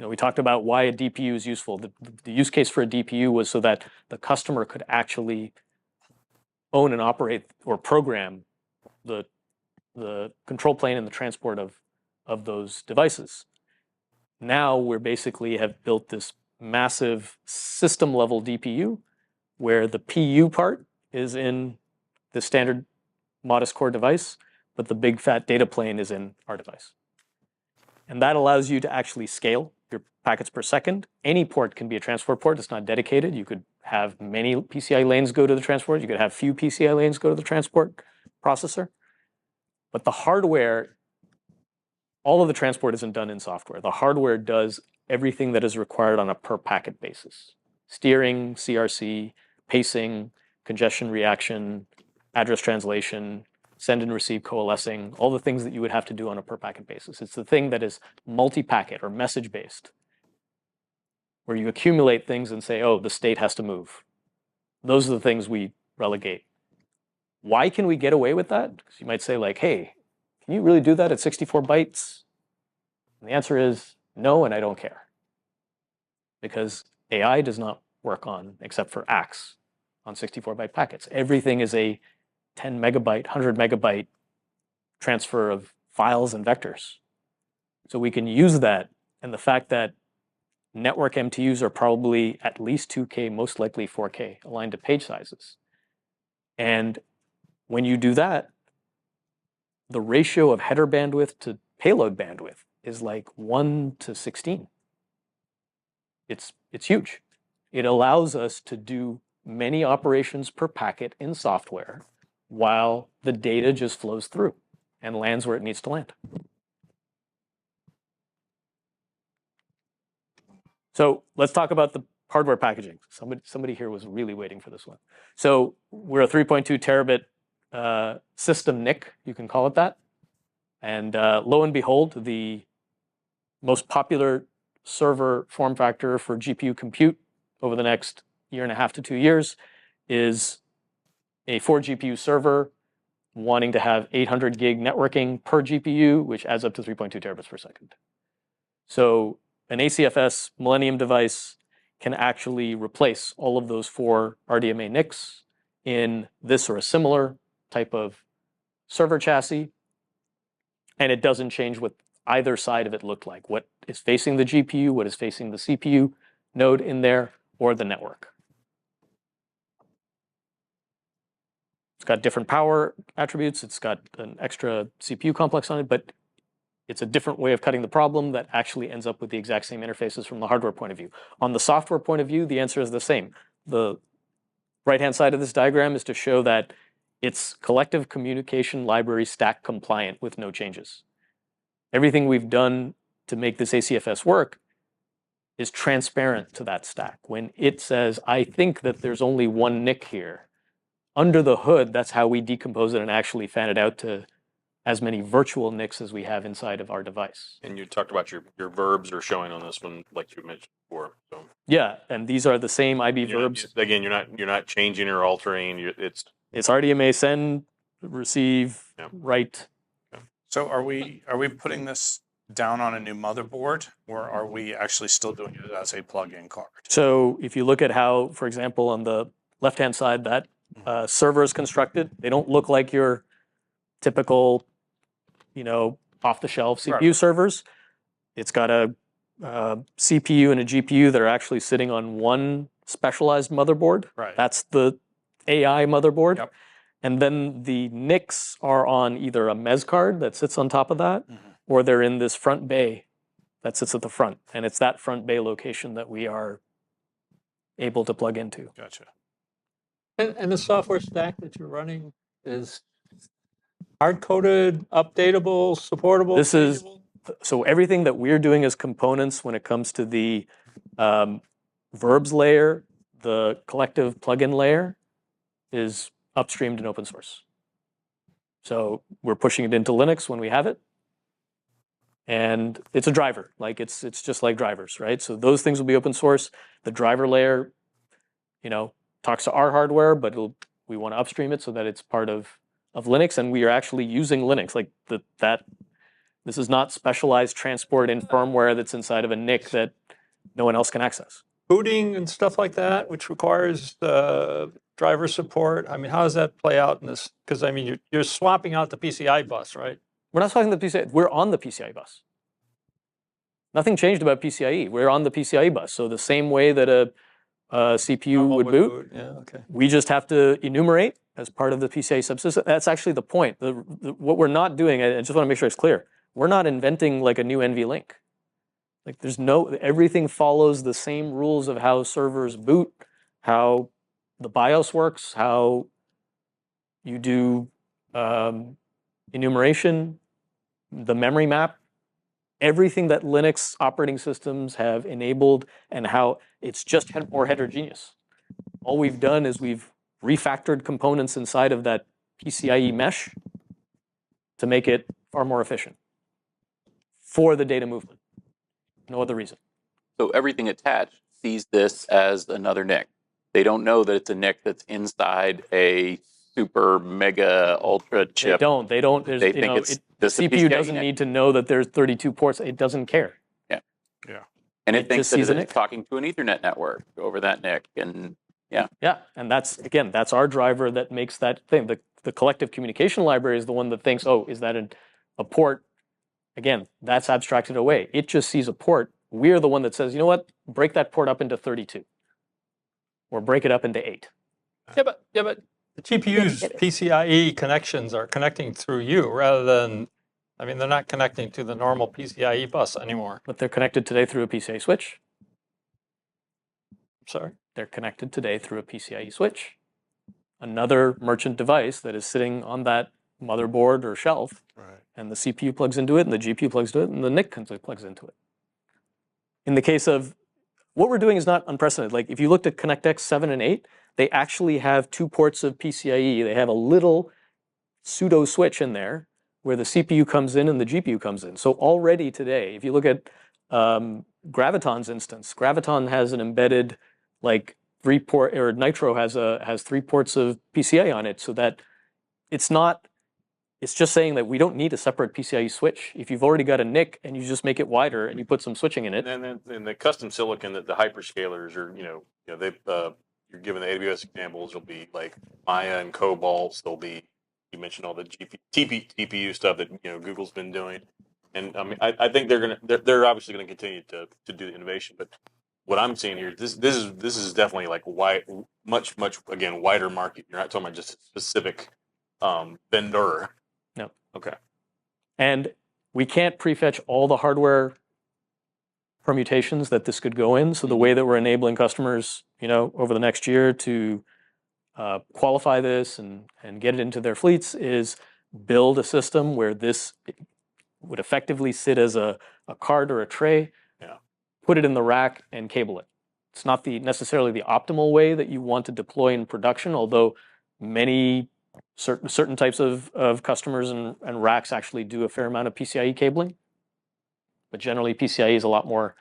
we talked about why a DPU is useful. The use case for a DPU was so that the customer could actually own and operate or program the control plane and the transport of those devices. Now we're basically have built this massive system level DPU where the PU part is in the standard modest core device, but the big fat data plane is in our device. And that allows you to actually scale your packets per second. Any port can be a transport port. It's not dedicated. You could have many PCI lanes go to the transport. You could have few PCI lanes go to the transport processor. But the hardware, all of the transport isn't done in software. The hardware does everything that is required on a per packet basis. Steering, CRC, pacing, congestion reaction, address translation, send and receive coalescing, all the things that you would have to do on a per packet basis. It's the thing that is multi-packet or message-based, where you accumulate things and say, oh, the state has to move. Those are the things we relegate. Why can we get away with that? Because you might say like, hey, can you really do that at 64 bytes? And the answer is no, and I don't care. Because AI does not work on, except for ACKs, on 64-byte packets. Everything is a 10 megabyte, 100 megabyte transfer of files and vectors. So we can use that, and the fact that network MTUs are probably at least 2K, most likely 4K, aligned to page sizes. And when you do that, the ratio of header bandwidth to payload bandwidth is like 1 to 16. It's huge. It allows us to do many operations per packet in software while the data just flows through and lands where it needs to land. So let's talk about the hardware packaging. Somebody here was really waiting for this one. So we're a 3.2 terabit system NIC, you can call it that. And lo and behold, the most popular server form factor for GPU compute over the next 1.5 to 2 years is a 4 GPU server wanting to have 800 gig networking per GPU, which adds up to 3.2 terabits per second. So an ACFS Millennium device can actually replace all of those 4 RDMA NICs in this or a similar type of server chassis, and it doesn't change what either side of it looked like, what is facing the GPU, what is facing the CPU node in there, or the network. It's got different power attributes, it's got an extra CPU complex on it, but it's a different way of cutting the problem that actually ends up with the exact same interfaces from the hardware point of view. On the software point of view, the answer is the same. The right-hand side of this diagram is to show that it's collective communication library stack compliant with no changes. Everything we've done to make this ACFS work is transparent to that stack. When it says, I think that there's only one NIC here, under the hood, that's how we decompose it and actually fan it out to as many virtual NICs as we have inside of our device. And you talked about your verbs are showing on this one, like you mentioned before. So yeah, and these are the same IB verbs. Again, you're not changing or altering. It's RDMA send, receive, write. So are we putting this down on a new motherboard, or are we actually still doing it as a plug-in card? So if you look at how, for example, on the left-hand side, that server is constructed, they don't look like your typical, off-the-shelf CPU servers. It's got a CPU and a GPU that are actually sitting on one specialized motherboard. Right. That's the AI motherboard. Yep. And then the NICs are on either a MES card that sits on top of that, or they're in this front bay that sits at the front. And it's that front bay location that we are able to plug into. Gotcha. And the software stack that you're running is hard-coded, updatable, supportable? This is, changeable? so everything that we're doing as components when it comes to the verbs layer, the collective plugin layer, is upstreamed in open source. So we're pushing it into Linux when we have it. And it's a driver, like it's just like drivers, right? So those things will be open source. The driver layer, talks to our hardware, but we want to upstream it so that it's part of Linux, and we are actually using Linux. Like that This is not specialized transport in firmware that's inside of a NIC that no one else can access. Booting and stuff like that, which requires driver support. I mean, how does that play out in this? Because I mean, you're swapping out the PCI bus, right? We're not talking the PCI. We're on the PCI bus. Nothing changed about PCIe. We're on the PCIe bus. So the same way that a CPU would boot, Yeah, okay. we just have to enumerate as part of the PCIe subsystem. That's actually the point. What we're not doing, I just want to make sure it's clear, we're not inventing like a new NVLink. Like there's everything follows the same rules of how servers boot, how the BIOS works, how you do enumeration, the memory map, everything that Linux operating systems have enabled, and how it's just more heterogeneous. All we've done is we've refactored components inside of that PCIe mesh to make it far more efficient for the data movement. No other reason. So everything attached sees this as another NIC. They don't know that it's a NIC that's inside a super mega ultra chip. They don't. They think it's the just a CPU PCIe doesn't NIC. need to know that there's 32 ports. It doesn't care. And It it thinks just that sees a it's NIC. talking to an Ethernet network over that NIC. And Yeah, and that's our driver that makes that thing. The collective communication library is the one that thinks, oh, is that a port? Again, that's abstracted away. It just sees a port. We're the one that says, you know what? Break that port up into 32, or break it up into 8. Yeah, but the GPU's PCIe connections are connecting through you rather than, I mean, they're not connecting to the normal PCIe bus anymore. But they're connected today through a PCIe switch. Sorry. They're connected today through a PCIe switch. Another merchant device that is sitting on that motherboard or shelf, and the CPU plugs into it, and the GPU plugs into it, and the NIC plugs into it. In the case of, what we're doing is not unprecedented. Like if you looked at ConnectX 7 and 8, they actually have 2 ports of PCIe. They have a little pseudo switch in there where the CPU comes in and the GPU comes in. So already today, if you look at Graviton's instance, Graviton has an embedded like 3-port, or Nitro has 3 ports of PCIe on it, so that it's just saying that we don't need a separate PCIe switch. If you've already got a NIC and you just make it wider and you put some switching in it. And then in the custom silicon that the hyperscalers are, they you're given the AWS examples. There'll be like Maya and Cobalt. There'll be, you mentioned all the TPU stuff that Google's been doing, and I mean I think they're obviously going to continue to do the innovation. But what I'm seeing here, this is definitely like much again wider market. You're not talking about just a specific vendor. No. Okay. And we can't prefetch all the hardware permutations that this could go in. So the way that we're enabling customers, over the next year to qualify this and get it into their fleets is build a system where this would effectively sit as a card or a tray, put it in the rack and cable it. It's not necessarily the optimal way that you want to deploy in production, although many certain types of customers and racks actually do a fair amount of PCIe cabling. But generally PCIe is a lot more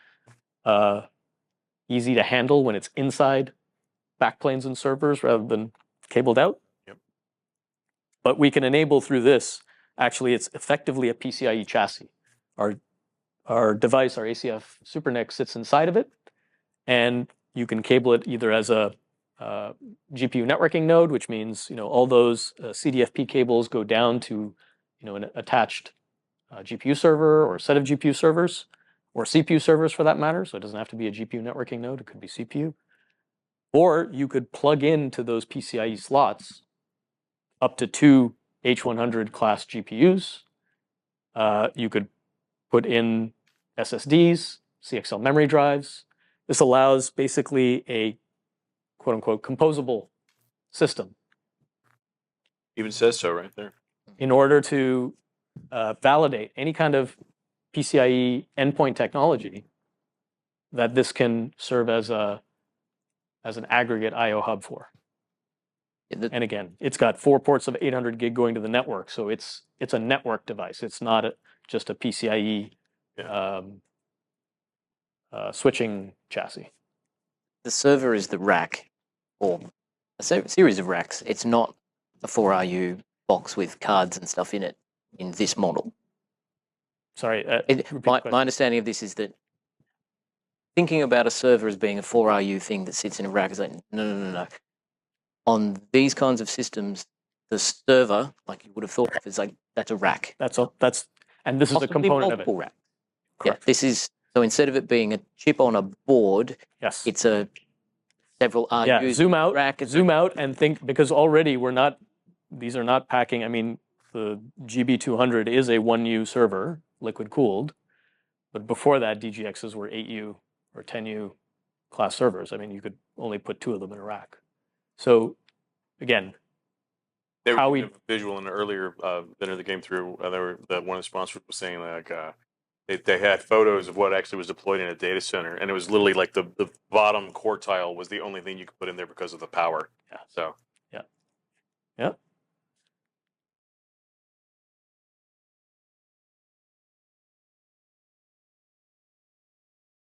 easy to handle when it's inside backplanes and servers rather than cabled out. Yep. But we can enable through this, actually it's effectively a PCIe chassis. Our device, our ACF SuperNIC sits inside of it, and you can cable it either as a GPU networking node, which means all those CDFP cables go down to an attached GPU server or a set of GPU servers, or CPU servers for that matter. So it doesn't have to be a GPU networking node; it could be CPU. Or you could plug into those PCIe slots up to 2 H100 class GPUs. You could put in SSDs, CXL memory drives. This allows basically a quote-unquote composable system. Even says so right there. In order to validate any kind of PCIe endpoint technology, that this can serve as an aggregate I/O hub for. And again, it's got 4 ports of 800 gig going to the network, so it's a network device. It's not just a PCIe switching chassis. The server is the rack, or a series of racks. It's not a 4RU box with cards and stuff in it in this model. Sorry. It, repeat the my question. understanding of this is that thinking about a server as being a 4RU thing that sits in a rack is like, no. On these kinds of systems, the server, like you would have thought, is like, that's a rack. And this is a Possibly component of it. multiple racks. Correct. Yeah, this is, so instead of it being a chip on a board, Yes. it's a several RUs. Yeah, zoom out, rack. and think, because already these are not packing, I mean, the GB200 is a 1U server, liquid cooled, but before that, DGXs were 8U or 10U class servers. I mean, you could only put 2 of them in a rack. So again, They how were we giving a visual in the earlier dinner that came through. One of the sponsors was saying like they had photos of what actually was deployed in a data center, and it was literally like the bottom quartile was the only thing you could put in there because of the power. Yeah. So yeah.